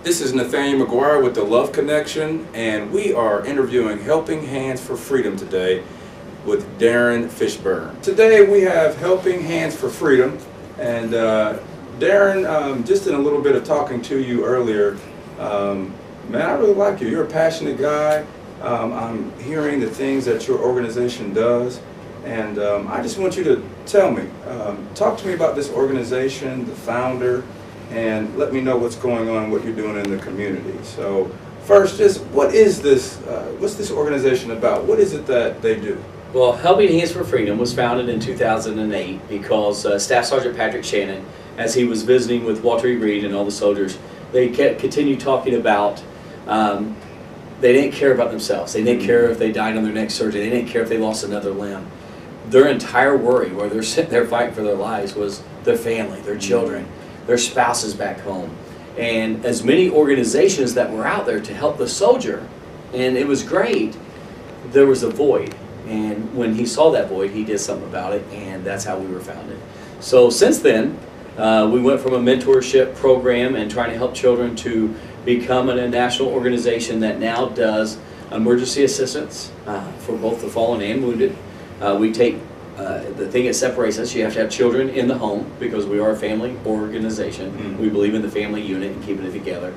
This is Nathaniel McGuire with the Love Connection, and we are interviewing Helping Hands for Freedom today with Darren Fishburne. Today we have Helping Hands for Freedom, and Darren, just in a little bit of talking to you earlier, man, I really like you. You're a passionate guy. I'm hearing the things that your organization does, and I just want you to tell me, talk to me about this organization, the founder, and let me know what's going on, what you're doing in the community. So first, just what is this, what's this organization about? What is it that they do? Well, Helping Hands for Freedom was founded in 2008 because Staff Sergeant Patrick Shannon, as he was visiting with Walter E. Reed and all the soldiers, they continued talking about they didn't care about themselves. They didn't care if they died on their next surgery. They didn't care if they lost another limb. Their entire worry, where they're sitting there fighting for their lives, was their family, their children, their spouses back home. And as many organizations that were out there to help the soldier, and it was great, there was a void. And when he saw that void, he did something about it, and that's how we were founded. So since then, we went from a mentorship program and trying to help children to become a national organization that now does emergency assistance for both the fallen and wounded. We take the thing that separates us, you have to have children in the home because we are a family organization. Mm-hmm. We believe in the family unit and keeping it together.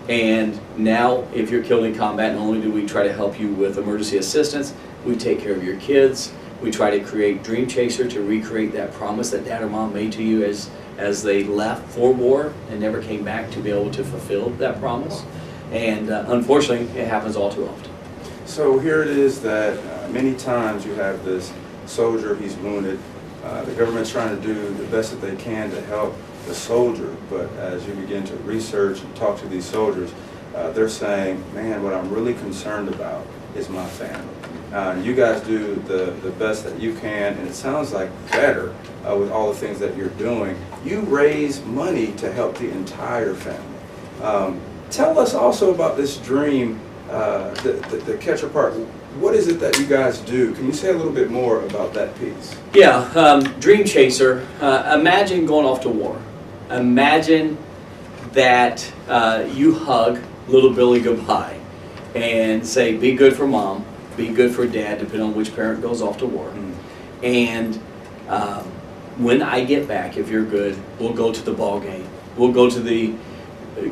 And now, if you're killed in combat, not only do we try to help you with emergency assistance, we take care of your kids. We try to create Dream Chaser to recreate that promise that dad or mom made to you as they left for war and never came back, to be able to fulfill that promise. And unfortunately, it happens all too often. So here it is that many times you have this soldier, he's wounded. The government's trying to do the best that they can to help the soldier, but as you begin to research and talk to these soldiers, they're saying, man, what I'm really concerned about is my family. You guys do the best that you can, and it sounds like better with all the things that you're doing. You raise money to help the entire family. Tell us also about this dream, the Catcher Park. What is it that you guys do? Can you say a little bit more about that piece? Yeah, Dream Chaser. Imagine going off to war. Imagine that you hug little Billy goodbye and say, be good for mom, be good for dad, depending on which parent goes off to war. Mm-hmm. And when I get back, if you're good, we'll go to the ball game. We'll go to the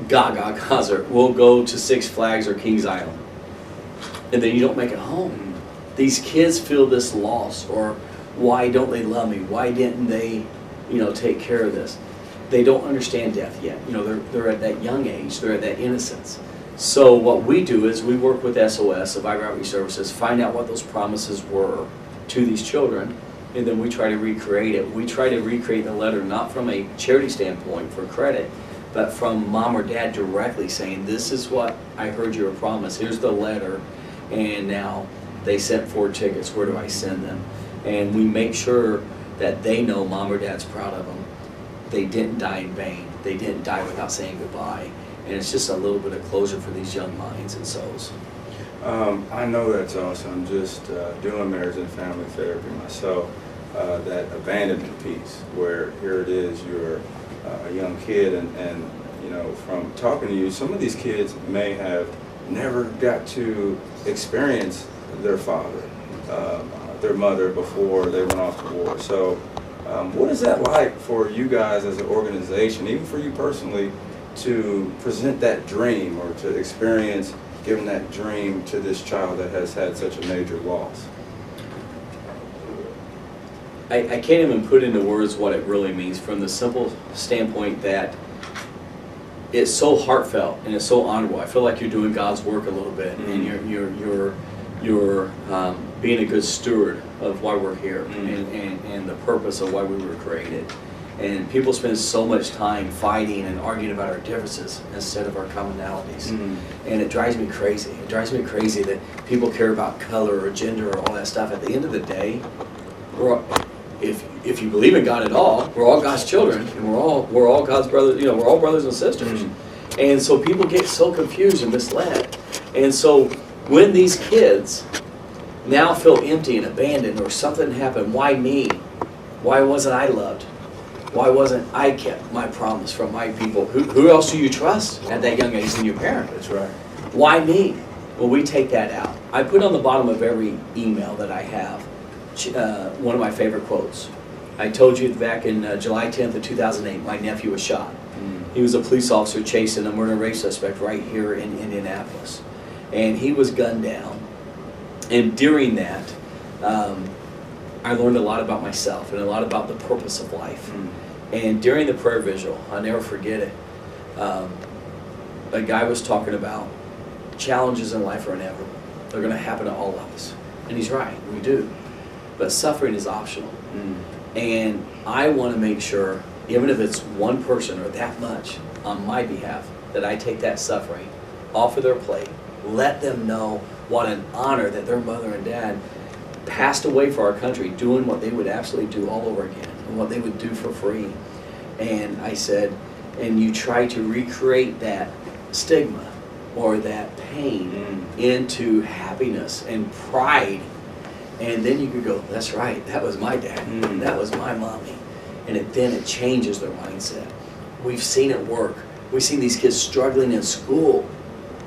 Gaga concert. We'll go to Six Flags or Kings Island. And then you don't make it home. These kids feel this loss, or why don't they love me? Why didn't they, take care of this? They don't understand death yet. They're at that young age. They're at that innocence. So what we do is we work with SOS, Survivor Outreach Services, find out what those promises were to these children, and then we try to recreate it. We try to recreate the letter not from a charity standpoint for credit, but from mom or dad directly saying, this is what I heard you promise. Here's the letter. And now they sent 4 tickets. Where do I send them? And we make sure that they know mom or dad's proud of them. They didn't die in vain. They didn't die without saying goodbye. And it's just a little bit of closure for these young minds and souls. I know that's awesome. Just doing marriage and family therapy myself, that abandonment piece, where here it is, you're a young kid, and from talking to you, some of these kids may have never got to experience their father, their mother before they went off to war. So what is that like for you guys as an organization, even for you personally, to present that dream or to experience giving that dream to this child that has had such a major loss? I can't even put into words what it really means, from the simple standpoint that it's so heartfelt and it's so honorable. I feel like you're doing God's work a little bit, mm-hmm. and you're being a good steward of why we're here, mm-hmm. and the purpose of why we were created. And people spend so much time fighting and arguing about our differences instead of our commonalities. Mm-hmm. And it drives me crazy. It drives me crazy that people care about color or gender or all that stuff. At the end of the day, if you believe in God at all, we're all God's children, and we're all God's brothers. We're all brothers and sisters. Mm-hmm. And so people get so confused and misled. And so when these kids now feel empty and abandoned, or something happened, why me? Why wasn't I loved? Why wasn't I kept my promise from my people? Who else do you trust at that young age than your parent? That's right. Why me? Well, we take that out. I put on the bottom of every email that I have one of my favorite quotes. I told you back in July 10th of 2008, my nephew was shot. He was a police officer chasing a murder rape suspect right here in Indianapolis. And he was gunned down. And during that, I learned a lot about myself and a lot about the purpose of life. And during the prayer vigil, I'll never forget it, a guy was talking about challenges in life are inevitable. They're going to happen to all of us. And he's right, we do. But suffering is optional. And I want to make sure, even if it's one person or that much on my behalf, that I take that suffering off of their plate, let them know what an honor that their mother and dad passed away for our country, doing what they would absolutely do all over again, and what they would do for free. And I said, and you try to recreate that stigma or that pain into happiness and pride. And then you could go, that's right, that was my dad, that was my mommy. And then it changes their mindset. We've seen it work. We've seen these kids struggling in school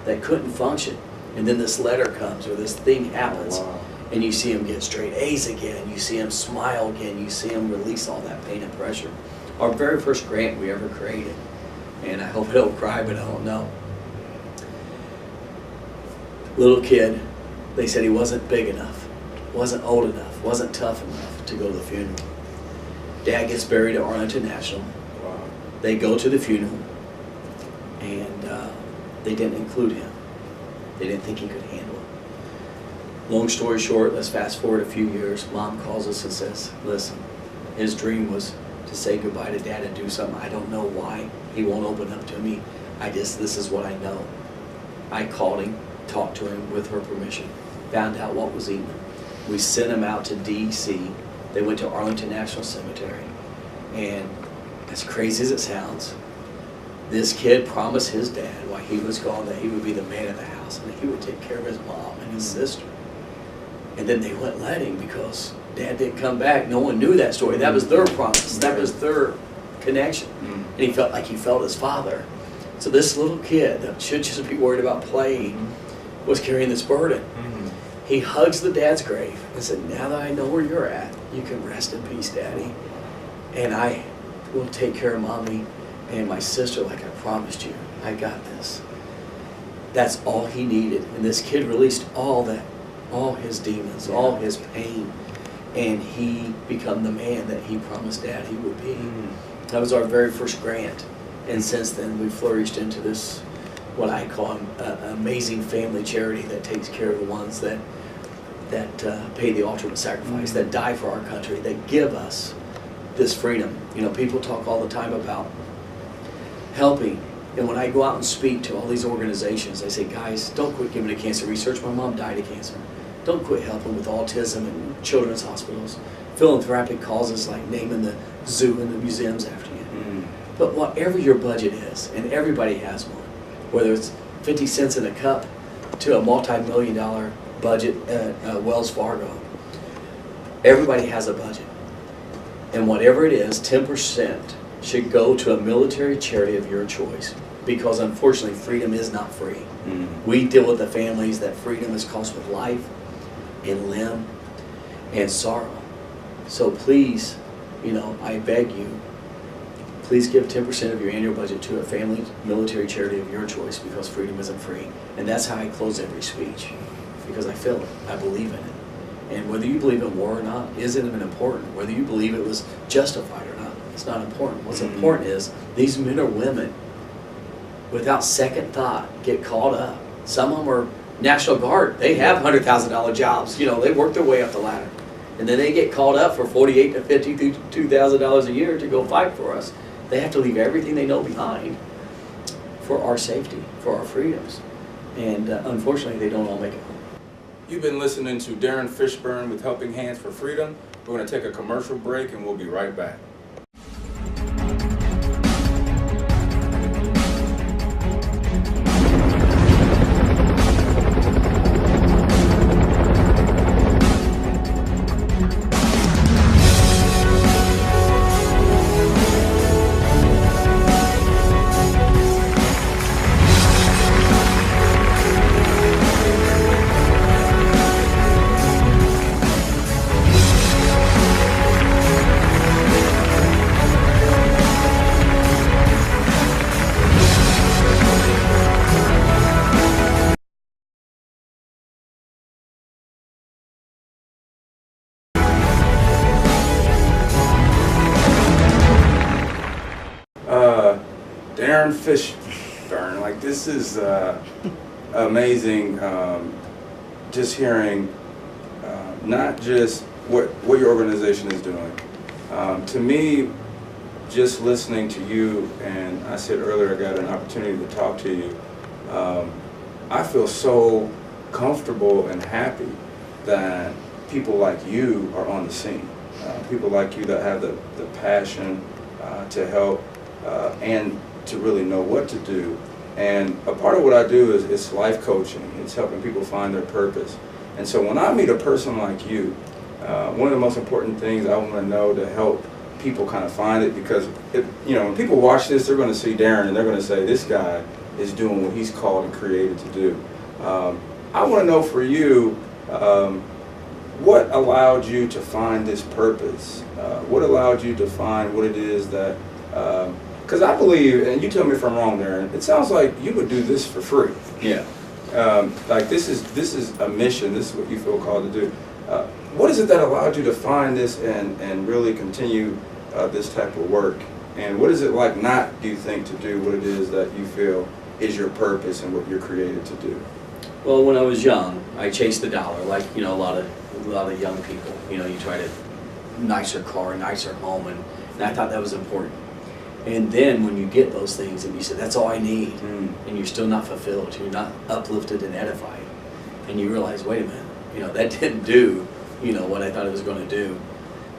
that couldn't function. And then this letter comes or this thing happens. Wow. And you see them get straight A's again. You see them smile again. You see them release all that pain and pressure. Our very first grant we ever created. And I hope I don't cry, but I don't know. Little kid, they said he wasn't big enough, wasn't old enough, wasn't tough enough to go to the funeral. Dad gets buried at Arlington National. Wow. They go to the funeral, and they didn't include him. They didn't think he could handle it. Long story short, let's fast forward a few years. Mom calls us and says, listen, his dream was to say goodbye to Dad and do something. I don't know why. He won't open up to me. This is what I know. I called him, talked to him with her permission, found out what was eating him. We sent him out to D.C. They went to Arlington National Cemetery. And as crazy as it sounds, this kid promised his dad while he was gone that he would be the man of the house and that he would take care of his mom and his sister. And then they wouldn't let him because Dad didn't come back. No one knew that story. That was their promise. That was their connection. And he felt like he felt his father. So this little kid that should just be worried about playing was carrying this burden. He hugs the dad's grave and said, now that I know where you're at, you can rest in peace, Daddy. And I will take care of Mommy and my sister like I promised you. I got this. That's all he needed. And this kid released all that, all his demons, all his pain. And he became the man that he promised Dad he would be. That was our very first grant. And since then, we've flourished into this, what I call an amazing family charity that takes care of the ones that pay the ultimate sacrifice, that die for our country, that give us this freedom. You know, people talk all the time about helping. And when I go out and speak to all these organizations, I say, guys, don't quit giving to cancer research. My mom died of cancer. Don't quit helping with autism and children's hospitals. Philanthropic causes like naming the zoo and the museums after you. But whatever your budget is, and everybody has one, whether it's 50 cents in a cup to a multi-million-dollar budget at Wells Fargo, everybody has a budget. And whatever it is, 10% should go to a military charity of your choice, because unfortunately freedom is not free. We deal with the families that freedom is cost with life and limb and sorrow. So please, you know, I beg you, please give 10% of your annual budget to a family military charity of your choice, because freedom isn't free. And that's how I close every speech, because I feel it, I believe in it. And whether you believe in war or not isn't even important. Whether you believe it was justified or not, it's not important. What's important is these men or women, without second thought, get called up. Some of them are National Guard. They have $100,000 jobs. You know, they work their way up the ladder. And then they get called up for $48,000 to $52,000 a year to go fight for us. They have to leave everything they know behind for our safety, for our freedoms. And unfortunately, they don't all make it home. You've been listening to Darren Fishburne with Helping Hands for Freedom. We're going to take a commercial break and we'll be right back. Darren Fishburne. Like, this is amazing. Just hearing not just what your organization is doing. To me, just listening to you, and I said earlier I got an opportunity to talk to you, I feel so comfortable and happy that people like you are on the scene. People like you that have the passion to help and to really know what to do. And a part of what I do is life coaching. It's helping people find their purpose. And so when I meet a person like you, one of the most important things I want to know to help people kind of find it, because when people watch this, they're going to see Darren and they're going to say, this guy is doing what he's called and created to do. I want to know for you, what allowed you to find this purpose? What allowed you to find what it is that, because I believe, and you tell me if I'm wrong, Darren, it sounds like you would do this for free. Yeah. Like this is a mission, this is what you feel called to do. What is it that allowed you to find this and really continue this type of work? And what is it like not, do you think, to do what it is that you feel is your purpose and what you're created to do? Well, when I was young, I chased the dollar, like a lot of young people. You try to nicer car, nicer home, and I thought that was important. And then when you get those things and you say, that's all I need, and you're still not fulfilled, you're not uplifted and edified, and you realize, wait a minute, that didn't do, what I thought it was going to do.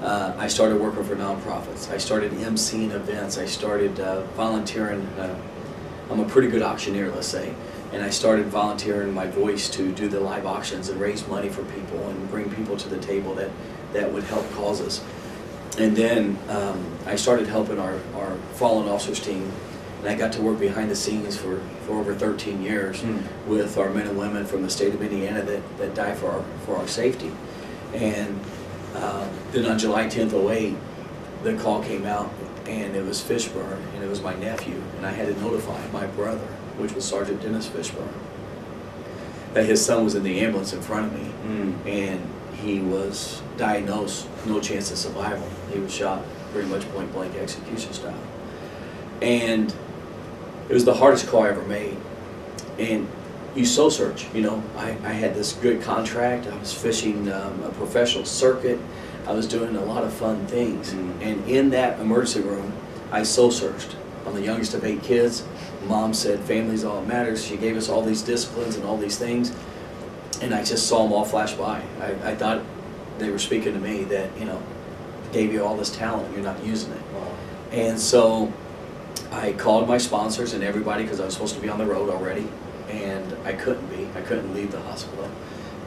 I started working for nonprofits. I started emceeing events. I started volunteering. I'm a pretty good auctioneer, let's say, and I started volunteering my voice to do the live auctions and raise money for people and bring people to the table that would help causes. And then I started helping our fallen officers team, and I got to work behind the scenes for over 13 years with our men and women from the state of Indiana that die for our safety. And then on July 10th, 2008, the call came out, and it was Fishburne, and it was my nephew, and I had to notify my brother, which was Sergeant Dennis Fishburne, that his son was in the ambulance in front of me, and he was diagnosed, no chance of survival. He was shot pretty much point blank execution style. And it was the hardest call I ever made. And you soul search, I had this good contract, I was fishing a professional circuit, I was doing a lot of fun things. And in that emergency room, I soul searched. I'm the youngest of 8 kids. Mom said family's all that matters. She gave us all these disciplines and all these things. And I just saw them all flash by. I thought they were speaking to me that, gave you all this talent, you're not using it. Wow. And so I called my sponsors and everybody, because I was supposed to be on the road already, and I couldn't be. I couldn't leave the hospital.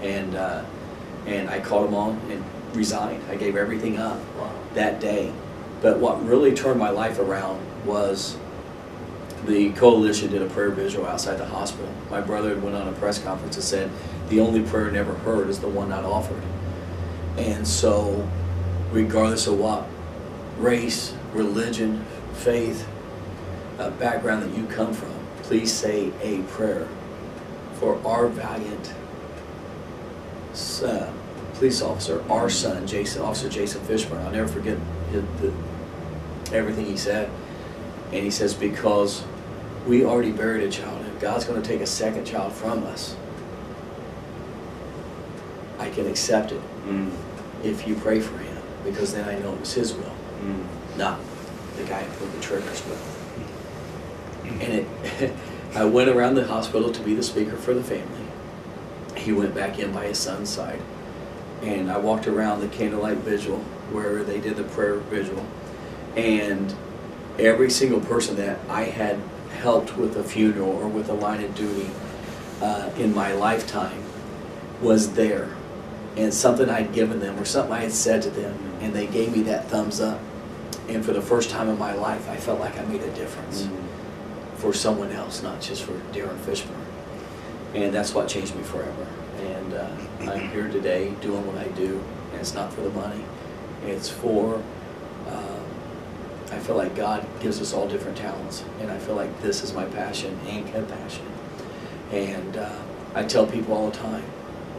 And I called them on and resigned. I gave everything up that day. But what really turned my life around was the coalition did a prayer vigil outside the hospital. My brother went on a press conference and said, the only prayer never heard is the one not offered. And so, regardless of what race, religion, faith, background that you come from, please say a prayer for our valiant police officer, our son, Officer Jason Fishburne. I'll never forget everything he said. And he says, because we already buried a child, and God's going to take a second child from us, I can accept it if you pray for him, because then I know it was his will, not the guy who put the trigger's will. And I went around the hospital to be the speaker for the family. He went back in by his son's side, and I walked around the candlelight vigil where they did the prayer vigil, and every single person that I had helped with a funeral or with a line of duty in my lifetime was there. And something I'd given them or something I had said to them, and they gave me that thumbs up. And for the first time in my life, I felt like I made a difference for someone else, not just for Darren Fishburne. And that's what changed me forever. And I'm here today doing what I do, and it's not for the money. It's for, I feel like God gives us all different talents, and I feel like this is my passion and compassion. And I tell people all the time,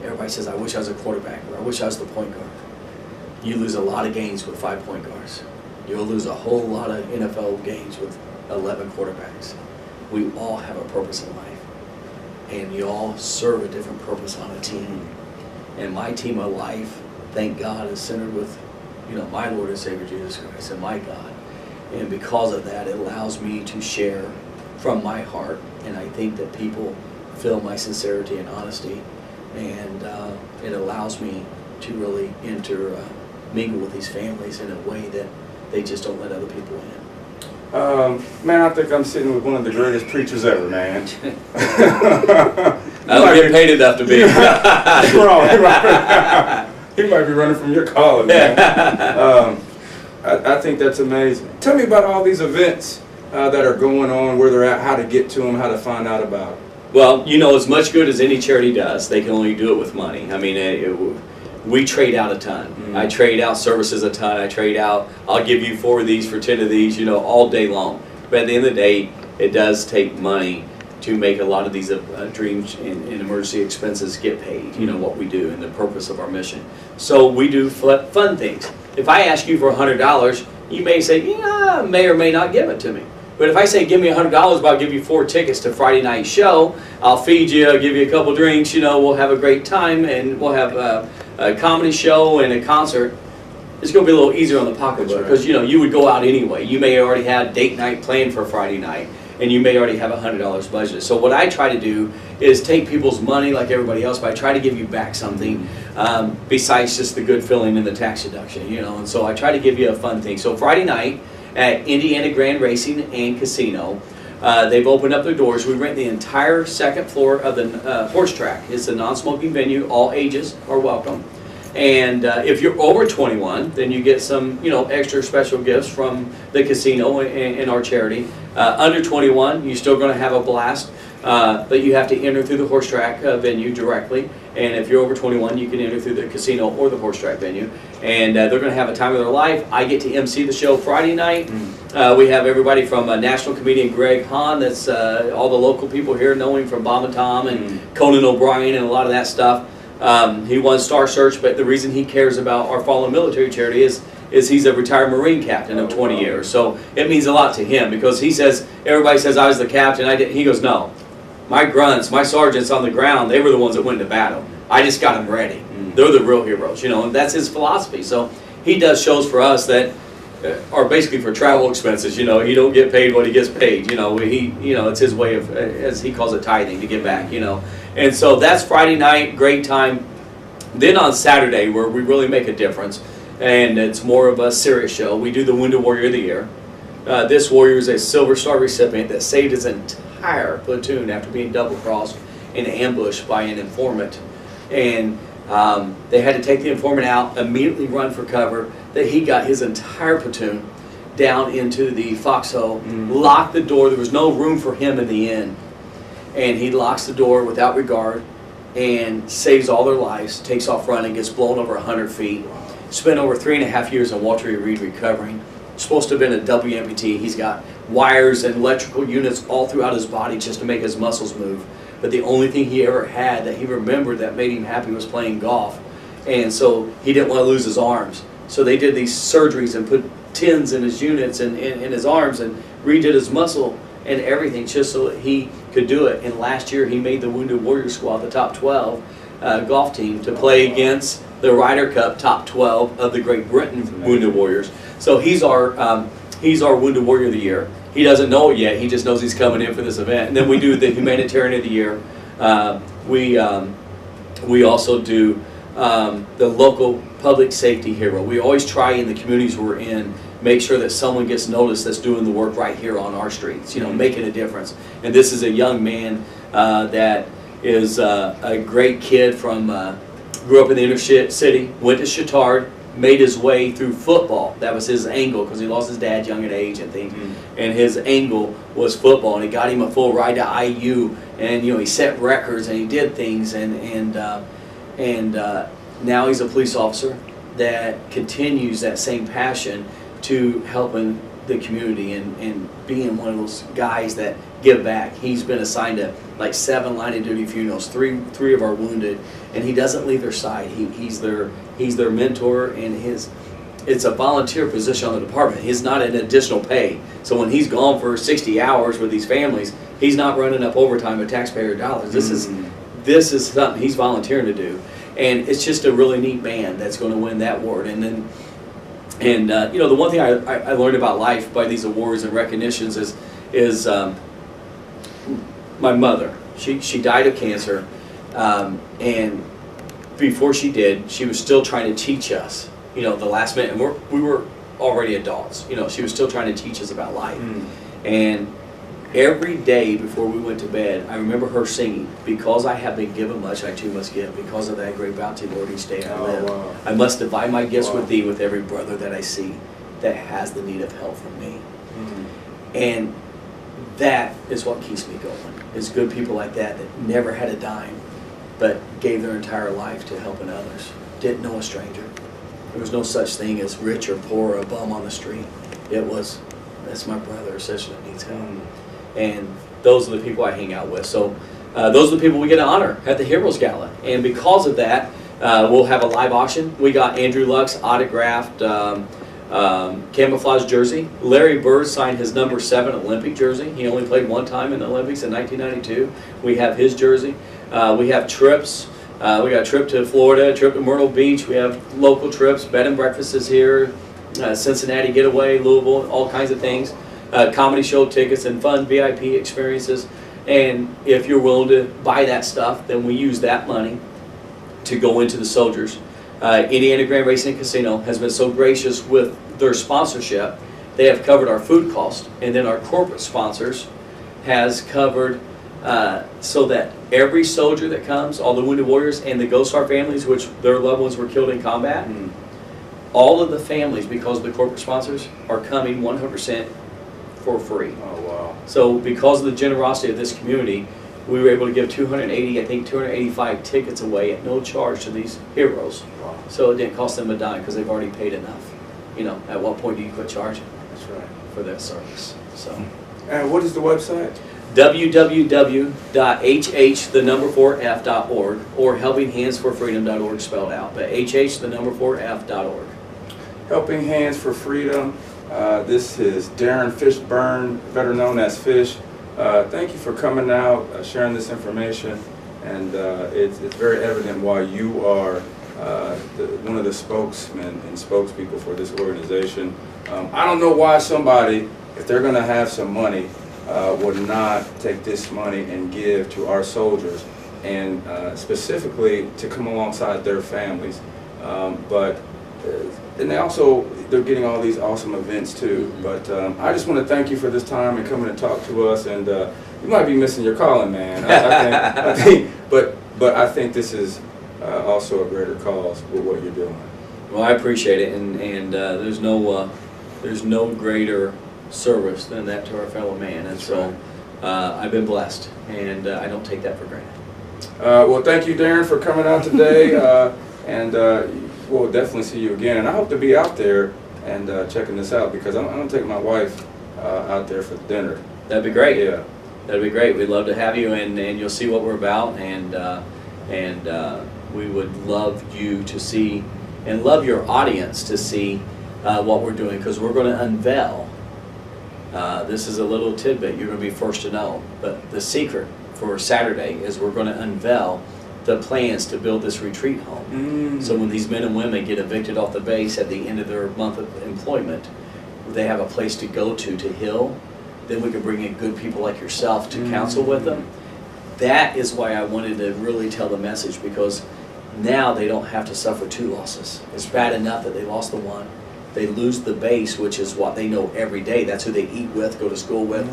everybody says, I wish I was a quarterback, or I wish I was the point guard. You lose a lot of games with 5 point guards. You'll lose a whole lot of NFL games with 11 quarterbacks. We all have a purpose in life, and you all serve a different purpose on a team. And my team of life, thank God, is centered with, my Lord and Savior Jesus Christ and my God. And because of that, it allows me to share from my heart, and I think that people feel my sincerity and honesty, and it allows me to really mingle with these families in a way that they just don't let other people in. Man, I think I'm sitting with one of the greatest preachers ever, man. I don't get paid enough to be. He might be running from your calling, man. I think that's amazing. Tell me about all these events that are going on, where they're at, how to get to them, how to find out about it. Well, as much good as any charity does, they can only do it with money. I mean, we trade out a ton. Mm-hmm. I trade out services a ton. I'll give you 4 of these for 10 of these, all day long. But at the end of the day, it does take money to make a lot of these dreams and emergency expenses get paid, what we do and the purpose of our mission. So we do fun things. If I ask you for $100, you may say, yeah, may or may not give it to me. But if I say, give me $100, but I'll give you 4 tickets to Friday night show, I'll feed you, I'll give you a couple drinks, we'll have a great time, and we'll have a comedy show and a concert, it's going to be a little easier on the pocketbook, because you would go out anyway. You may already have date night planned for Friday night, and you may already have $100 budgeted. So what I try to do is take people's money like everybody else, but I try to give you back something besides just the good feeling and the tax deduction, and so I try to give you a fun thing. So Friday night at Indiana Grand Racing and Casino, they've opened up their doors. We rent the entire second floor of the horse track. It's a non-smoking venue. All ages are welcome. And if you're over 21, then you get some, extra special gifts from the casino and our charity. Under 21, you're still going to have a blast, but you have to enter through the horse track venue directly. And if you're over 21, you can enter through the casino or the horse track venue. And they're going to have a time of their life. I get to MC the show Friday night. We have everybody from national comedian Greg Hahn, that's all the local people here know him from Bob and Tom and Conan O'Brien and a lot of that stuff. He won Star Search, but the reason he cares about our fallen military charity is he's a retired Marine captain of 20 years. So it means a lot to him, because he says, everybody says I was the captain. He goes, no. My grunts, my sergeants on the ground, they were the ones that went to battle. I just got them ready. They're the real heroes, and that's his philosophy. So he does shows for us that are basically for travel expenses. He don't get paid what he gets paid. It's his way of, as he calls it, tithing, to give back. And so that's Friday night, great time. Then on Saturday, where we really make a difference, and it's more of a serious show, we do the Wounded Warrior of the Year. This warrior is a Silver Star recipient that saved his entire platoon after being double-crossed and ambushed by an informant. And they had to take the informant out, immediately run for cover. That he got his entire platoon down into the foxhole, locked the door. There was no room for him in the inn. And he locks the door without regard and saves all their lives, takes off running, gets blown over 100 feet. Spent over 3.5 years in Walter Reed recovering. Supposed to have been a double amputee. He's got wires and electrical units all throughout his body just to make his muscles move. But the only thing he ever had that he remembered that made him happy was playing golf. And so he didn't want to lose his arms. So they did these surgeries and put tins in his units and in his arms and redid his muscle and everything just so that he could do it. And last year he made the Wounded Warrior Squad, the top 12 golf team, to play against the Ryder Cup top 12 of the Great Britain Wounded Warriors. So he's our Wounded Warrior of the Year. He doesn't know it yet. He just knows he's coming in for this event. And then we do the Humanitarian of the Year. We also do the local public safety hero. We always try in the communities we're in, make sure that someone gets noticed that's doing the work right here on our streets, making a difference. And this is a young man that is a great kid from, grew up in the inner city, went to Chittard, made his way through football. That was his angle, because he lost his dad young at age and things. And his angle was football, and he got him a full ride to IU, and he set records and he did things, and now he's a police officer that continues that same passion to helping the community and being one of those guys that give back. He's been assigned to like 7 line of duty funerals, three of our wounded, and he doesn't leave their side. He's their mentor, and it's a volunteer position on the department. He's not an additional pay. So when he's gone for 60 hours with these families, he's not running up overtime with taxpayer dollars. This is something he's volunteering to do, and it's just a really neat man that's going to win that award. And then, you know, the one thing I learned about life by these awards and recognitions is my mother. She died of cancer, and before she did, she was still trying to teach us, you know, the last minute, and we were already adults, you know, she was still trying to teach us about life. And every day before we went to bed, I remember her singing, "Because I have been given much, I too must give. Because of that great bounty, Lord, each day I live. Wow. I must divide my gifts with thee, with every brother that I see that has the need of help from me." And that is what keeps me going. It's good people like that never had a dime, but gave their entire life to helping others. Didn't know a stranger. There was no such thing as rich or poor or a bum on the street. It was, that's my brother or sister that needs help. And those are the people I hang out with. So those are the people we get to honor at the Heroes Gala. And because of that, we'll have a live auction. We got Andrew Luck's autographed camouflage jersey. Larry Bird signed his number 7 Olympic jersey. He only played one time in the Olympics in 1992. We have his jersey. We have trips. We got a trip to Florida, a trip to Myrtle Beach. We have local trips. Bed and breakfast is here. Cincinnati getaway, Louisville, all kinds of things. Comedy show tickets and fun VIP experiences. And if you're willing to buy that stuff, then we use that money to go into the soldiers. Indiana Grand Racing and Casino has been so gracious with their sponsorship. They have covered our food cost, and then our corporate sponsors has covered so that every soldier that comes, all the wounded warriors and the Ghost Star families, which their loved ones were killed in combat, all of the families, because of the corporate sponsors, are coming 100% for free. Oh, wow. So because of the generosity of this community, we were able to give 285 tickets away at no charge to these heroes. Wow. So it didn't cost them a dime because they've already paid enough. You know, at what point do you quit charging? That's right. For that service? So. And what is the website? www.hh4f.org or helpinghandsforfreedom.org spelled out, but hh4f.org. Helping Hands for Freedom. This is Darren Fishburne, better known as Fish. Thank you for coming out, sharing this information, and it's very evident why you are one of the spokesmen and spokespeople for this organization. I don't know why somebody, if they're going to have some money, would not take this money and give to our soldiers, and specifically to come alongside their families. And they're getting all these awesome events too. But I just want to thank you for this time and coming to talk to us. And you might be missing your calling, man. I think this is also a greater cause with what you're doing. Well, I appreciate it, and there's no greater service than that to our fellow man. And so I've been blessed, and I don't take that for granted. Well, thank you, Darren, for coming out today, and we'll definitely see you again. And I hope to be out there and checking this out, because I'm going to take my wife out there for dinner. That'd be great. Yeah. That'd be great. We'd love to have you, and you'll see what we're about, and we would love you to see, and love your audience to see what we're doing, because we're going to unveil. This is a little tidbit you're going to be first to know, but the secret for Saturday is we're going to unveil the plans to build this retreat home. So when these men and women get evicted off the base at the end of their month of employment, they have a place to go to heal. Then we can bring in good people like yourself to counsel with them. That is why I wanted to really tell the message, because now they don't have to suffer 2 losses. It's bad enough that they lost the one. They lose the base, which is what they know every day. That's who they eat with, go to school with,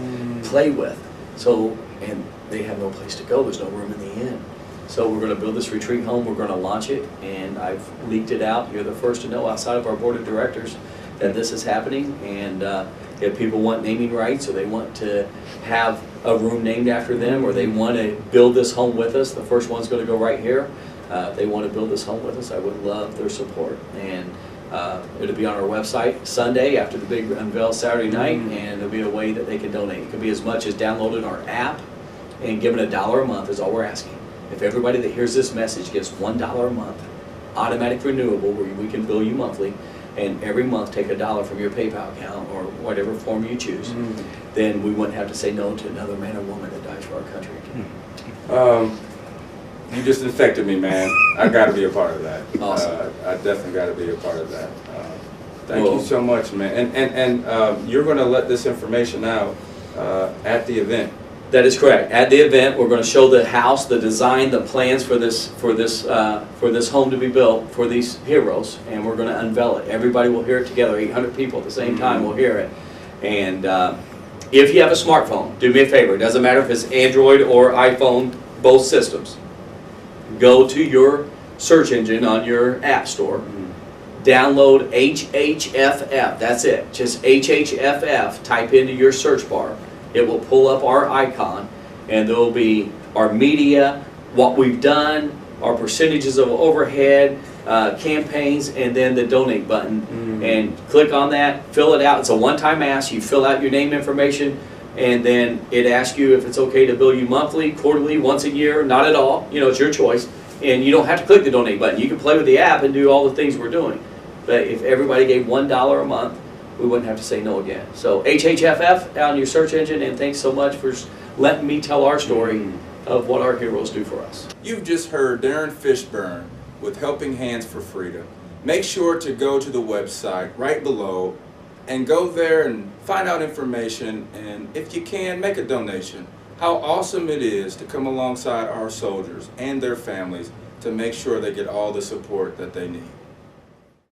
play with. So, and they have no place to go. There's no room in the inn. So we're going to build this retreat home. We're going to launch it, and I've leaked it out. You're the first to know outside of our board of directors that this is happening. And if people want naming rights, or they want to have a room named after them, or they want to build this home with us, the first one's going to go right here. If they want to build this home with us, I would love their support. And it'll be on our website Sunday after the big unveil Saturday night, and there'll be a way that they can donate. It could be as much as downloading our app and giving $1 a month is all we're asking. If everybody that hears this message gives $1 a month, automatic renewable, where we can bill you monthly, and every month take $1 from your PayPal account or whatever form you choose, then we wouldn't have to say no to another man or woman that dies for our country. You just infected me, man. I got to be a part of that. Awesome. I definitely got to be a part of that. Thank you so much, man. And you're going to let this information out at the event. That is correct. At the event, we're going to show the house, the design, the plans for this home to be built for these heroes, and we're going to unveil it. Everybody will hear it together. 800 people at the same time will hear it. And if you have a smartphone, do me a favor. It doesn't matter if it's Android or iPhone, both systems. Go to your search engine on your app store. Download HHFF. That's it. Just HHFF. Type into your search bar. It will pull up our icon, and there will be our media, what we've done, our percentages of overhead, campaigns, and then the donate button. And click on that, fill it out. It's a one-time ask. You fill out your name information, and then it asks you if it's okay to bill you monthly, quarterly, once a year, not at all. You know, it's your choice. And you don't have to click the donate button. You can play with the app and do all the things we're doing. But if everybody gave $1 a month, we wouldn't have to say no again. So HHFF on your search engine, and thanks so much for letting me tell our story of what our heroes do for us. You've just heard Darren Fishburne with Helping Hands for Freedom. Make sure to go to the website right below and go there and find out information, and if you can, make a donation. How awesome it is to come alongside our soldiers and their families to make sure they get all the support that they need.